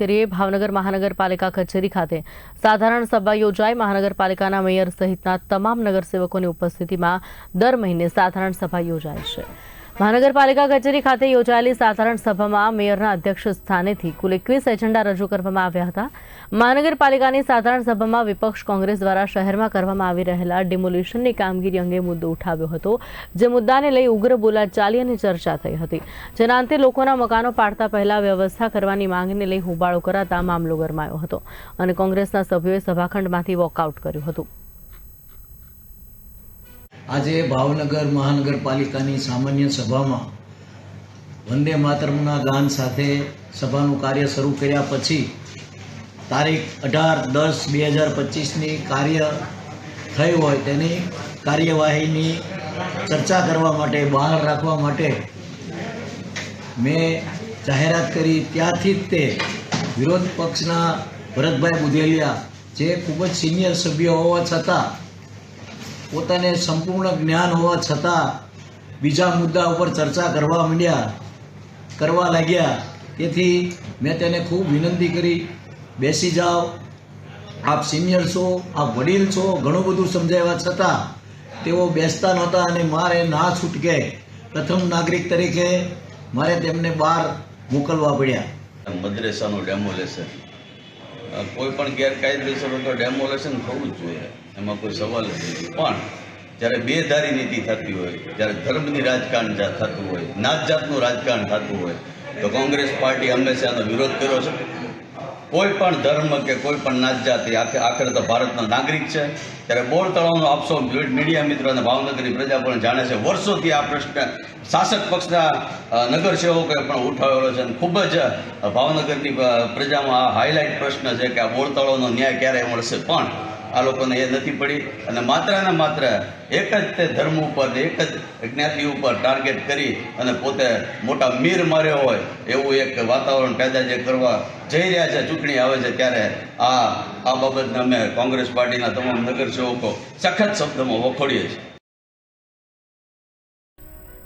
કરીએ, ભાવનગર મહાનગરપાલિકા કચેરી ખાતે સાધારણ સભા યોજાઈ। મહાનગરપાલિકાના મેયર સહિતના તમામ નગરસેવકોની ઉપસ્થિતિમાં દર મહિને સાધારણ સભા યોજાય છે। મહાનગરપાલિકા કચેરી ખાતે યોજાયેલી સાધારણ સભામાં મેયરના અધ્યક્ષ સ્થાનેથી કુલ 21 એજન્ડા રજૂ કરવામાં આવ્યા હતા। મહાનગરપાલિકાની સાધારણ સભામાં વિપક્ષ કોંગ્રેસ દ્વારા શહેરમાં કરવામાં આવી રહેલા ડિમોલિશનની કામગીરી અંગે મુદ્દો ઉઠાવ્યો હતો, જે મુદ્દાને લઈ ઉગ્ર બોલાચાલી અને ચર્ચા થઈ હતી, જેના અંતે લોકોના મકાનો પાડતા પહેલા વ્યવસ્થા કરવાની માંગને લઈ હોબાળો કરાતા મામલો ગરમાયો હતો અને કોંગ્રેસના સભ્યોએ સભાખંડમાંથી વોકઆઉટ કર્યું હતું। આજે ભાવનગર મહાનગરપાલિકાની સામાન્ય સભામાં વંદે માતરમના ગાન સાથે સભાનું કાર્ય શરૂ કર્યા પછી તારીખ 18-10-2025ની કાર્ય થઈ હોય તેની કાર્યવાહીની ચર્ચા કરવા માટે, બહાર રાખવા માટે મેં જાહેરાત કરી। ત્યારથી જ તે વિરોધ પક્ષના ભરતભાઈ બુધેલિયા, જે ખૂબ જ સિનિયર સભ્ય હોવા છતાં, પોતાને સંપૂર્ણ જ્ઞાન હોવા છતાં બીજા મુદ્દા ઉપર ચર્ચા કરવા લાગ્યા। તેથી મેં તેને ખૂબ વિનંતી કરી, બેસી જાઓ, આપ સિનિયર છો, આપ વડીલ છો, ઘણું બધું સમજાવ્યા છતાં તેઓ બેસતા નહોતા અને મારે ના છૂટકે પ્રથમ નાગરિક તરીકે મારે તેમને બહાર મોકલવા પડ્યા। મદ્રેસાનું ડેમોલેશન, કોઈ પણ ગેરકાયદેસર તો ડેમોલેશન થવું જ જોઈએ, એમાં કોઈ સવાલ જ નથી। પણ જ્યારે બેધારી નીતિ થતી હોય, જ્યારે ધર્મની રાજકારણ થતું હોય, નાત જાતનું રાજકારણ થતું હોય, તો કોંગ્રેસ પાર્ટી હંમેશા એનો વિરોધ કર્યો છે। કોઈ પણ ધર્મ કે કોઈ પણ નાત જાતિ આખરે તો ભારતનો નાગરિક છે। ત્યારે બોર તળાવનો આપશો મીડિયા મિત્રો અને ભાવનગરની પ્રજા પણ જાણે છે। વર્ષોથી આ પ્રશ્ન શાસક પક્ષના નગરસેવકોએ પણ ઉઠાવેલો છે અને ખૂબ જ ભાવનગરની પ્રજામાં આ હાઇલાઇટ પ્રશ્ન છે કે આ બોર તળાવનો ન્યાય ક્યારે મળશે, પણ આ લોકોને એ નથી પડી અને માત્ર ને માત્ર એક જ તે ધર્મ ઉપર, એક જ જ્ઞાતિ ઉપર ટાર્ગેટ કરી અને પોતે મોટા મીર માર્યો હોય એવું એક વાતાવરણ પેદા જે કરવા જઈ રહ્યા છે। ચૂંટણી આવે છે ત્યારે આ બાબતને અમે કોંગ્રેસ પાર્ટીના તમામ નગરસેવકો સખત શબ્દમાં વખોડીએ છીએ।